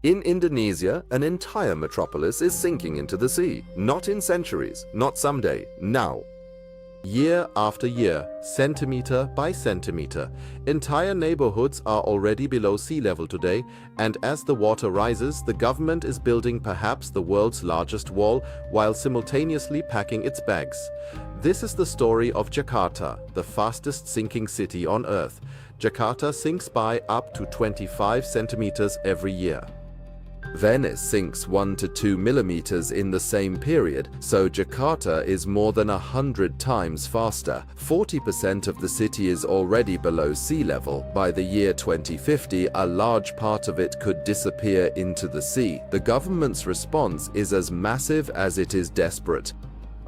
In Indonesia, an entire metropolis is sinking into the sea. Not in centuries, not someday, now. Year after year, centimeter by centimeter, entire neighborhoods are already below sea level today, and as the water rises, the government is building perhaps the world's largest wall while simultaneously packing its bags. This is the story of Jakarta, the fastest sinking city on Earth. Jakarta sinks by up to 25 centimeters every year. Venice sinks 1 to 2 millimeters in the same period, so Jakarta is more than 100 times faster. 40% of the city is already below sea level. By the year 2050, a large part of it could disappear into the sea. The government's response is as massive as it is desperate.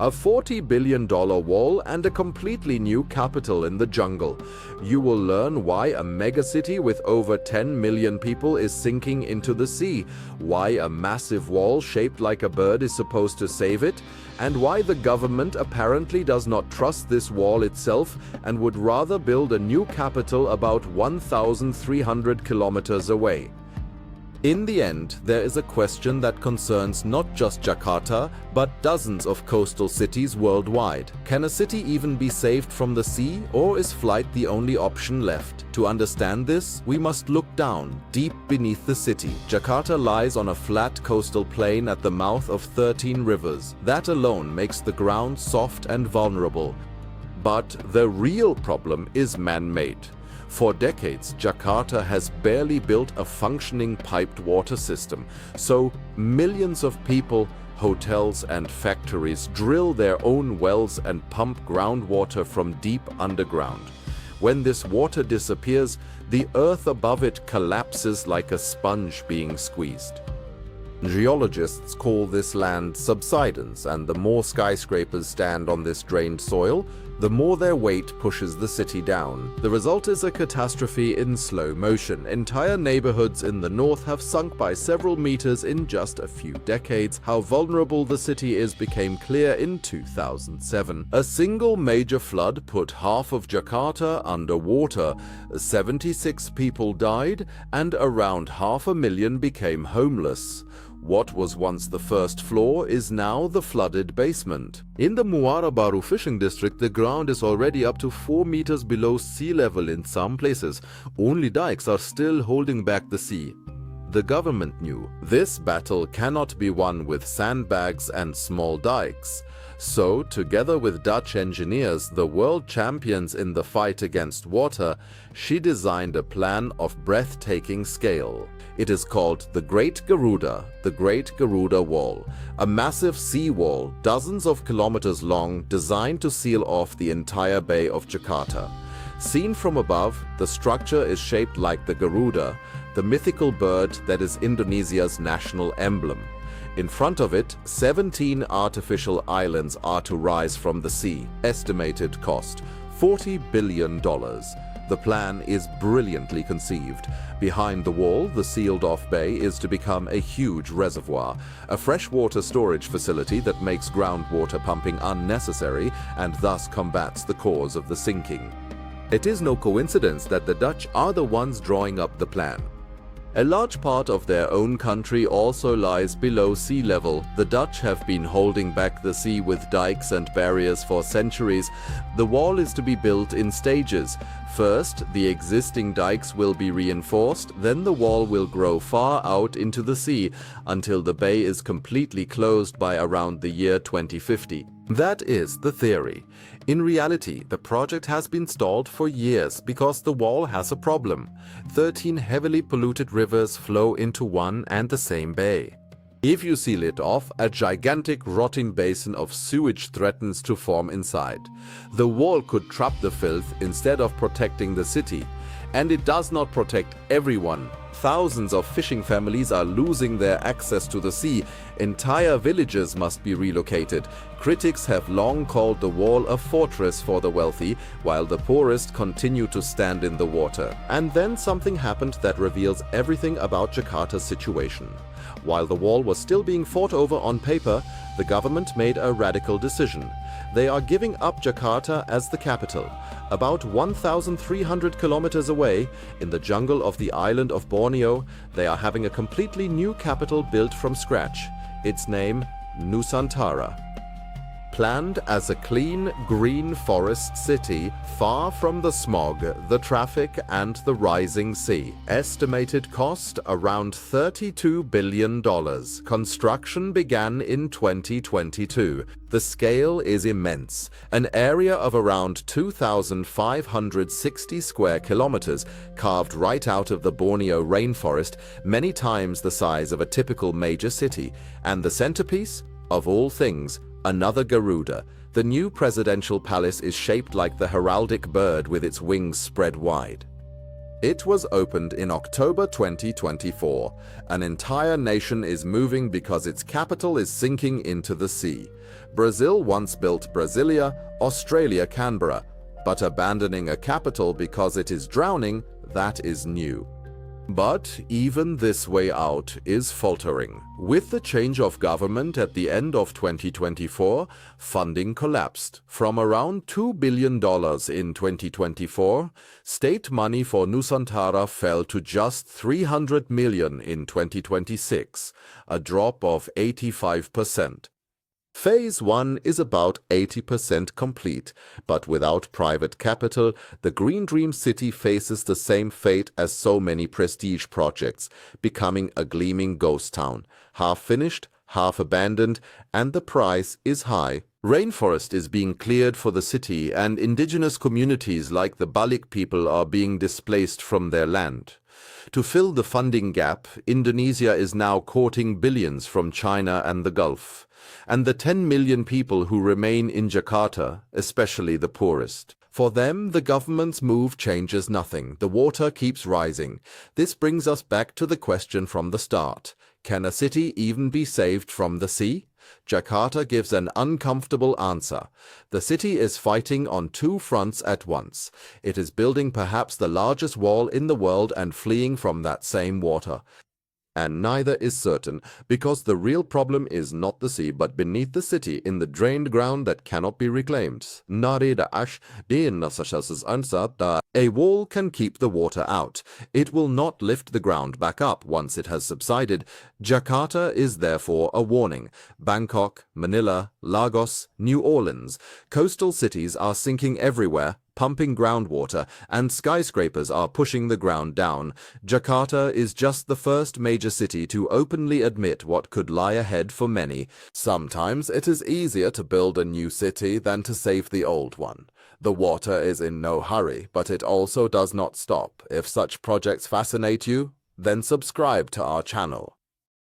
A $40 billion wall and a completely new capital in the jungle. You will learn why a megacity with over 10 million people is sinking into the sea, why a massive wall shaped like a bird is supposed to save it, and why the government apparently does not trust this wall itself and would rather build a new capital about 1,300 kilometers away. In the end, there is a question that concerns not just Jakarta, but dozens of coastal cities worldwide. Can a city even be saved from the sea, or is flight the only option left? To understand this, we must look down, deep beneath the city. Jakarta lies on a flat coastal plain at the mouth of 13 rivers. That alone makes the ground soft and vulnerable. But the real problem is man-made. For decades, Jakarta has barely built a functioning piped water system, so millions of people, hotels and factories drill their own wells and pump groundwater from deep underground. When this water disappears, the earth above it collapses like a sponge being squeezed. Geologists call this land subsidence, and the more skyscrapers stand on this drained soil, the more their weight pushes the city down. The result is a catastrophe in slow motion. Entire neighborhoods in the north have sunk by several meters in just a few decades. How vulnerable the city is became clear in 2007. A single major flood put half of Jakarta underwater. 76 people died, and around 500,000 became homeless. What was once the first floor is now the flooded basement. In the Muara Baru fishing district, the ground is already up to 4 meters below sea level in some places. Only dikes are still holding back the sea. The government knew this battle cannot be won with sandbags and small dikes. So, together with Dutch engineers, the world champions in the fight against water, she designed a plan of breathtaking scale. It is called the Great Garuda Wall, a massive sea wall dozens of kilometers long designed to seal off the entire Bay of Jakarta. Seen from above, the structure is shaped like the Garuda, the mythical bird that is Indonesia's national emblem. In front of it, 17 artificial islands are to rise from the sea. Estimated cost, $40 billion. The plan is brilliantly conceived. Behind the wall, the sealed-off bay is to become a huge reservoir, a freshwater storage facility that makes groundwater pumping unnecessary and thus combats the cause of the sinking. It is no coincidence that the Dutch are the ones drawing up the plan. A large part of their own country also lies below sea level. The Dutch have been holding back the sea with dikes and barriers for centuries. The wall is to be built in stages. First, the existing dikes will be reinforced, then the wall will grow far out into the sea until the bay is completely closed by around the year 2050. That is the theory. In reality, the project has been stalled for years because the wall has a problem. 13 heavily polluted rivers flow into one and the same bay. If you seal it off, a gigantic rotting basin of sewage threatens to form inside. The wall could trap the filth instead of protecting the city. And it does not protect everyone. Thousands of fishing families are losing their access to the sea. Entire villages must be relocated. Critics have long called the wall a fortress for the wealthy, while the poorest continue to stand in the water. And then something happened that reveals everything about Jakarta's situation. While the wall was still being fought over on paper, the government made a radical decision. They are giving up Jakarta as the capital. About 1,300 kilometers away, in the jungle of the island of Borneo, they are having a completely new capital built from scratch. Its name, Nusantara. Planned as a clean, green forest city, far from the smog, the traffic, and the rising sea. Estimated cost around $32 billion. Construction began in 2022. The scale is immense. An area of around 2,560 square kilometers, carved right out of the Borneo rainforest, many times the size of a typical major city. And the centerpiece? Of all things, another Garuda. The new presidential palace is shaped like the heraldic bird with its wings spread wide. It was opened in October 2024. An entire nation is moving because its capital is sinking into the sea. Brazil once built Brasilia, Australia Canberra, but abandoning a capital because it is drowning, that is new. But even this way out is faltering. With the change of government at the end of 2024, funding collapsed. From around $2 billion in 2024, state money for Nusantara fell to just $300 million in 2026, a drop of 85%. Phase 1 is about 80% complete, but without private capital, the Green Dream City faces the same fate as so many prestige projects, becoming a gleaming ghost town, half finished, half abandoned, and the price is high. Rainforest is being cleared for the city, and indigenous communities like the Balik people are being displaced from their land. To fill the funding gap, Indonesia is now courting billions from China and the Gulf. And the 10 million people who remain in Jakarta, especially the poorest. For them, the government's move changes nothing. The water keeps rising. This brings us back to the question from the start. Can a city even be saved from the sea? Jakarta gives an uncomfortable answer. The city is fighting on two fronts at once. It is building perhaps the largest wall in the world and fleeing from that same water. And neither is certain, because the real problem is not the sea, but beneath the city, in the drained ground that cannot be reclaimed. A wall can keep the water out. It will not lift the ground back up once it has subsided. Jakarta is therefore a warning. Bangkok, Manila, Lagos, New Orleans. Coastal cities are sinking everywhere, pumping groundwater, and skyscrapers are pushing the ground down. Jakarta is just the first major city to openly admit what could lie ahead for many. Sometimes it is easier to build a new city than to save the old one. The water is in no hurry, but it also does not stop. If such projects fascinate you, then subscribe to our channel.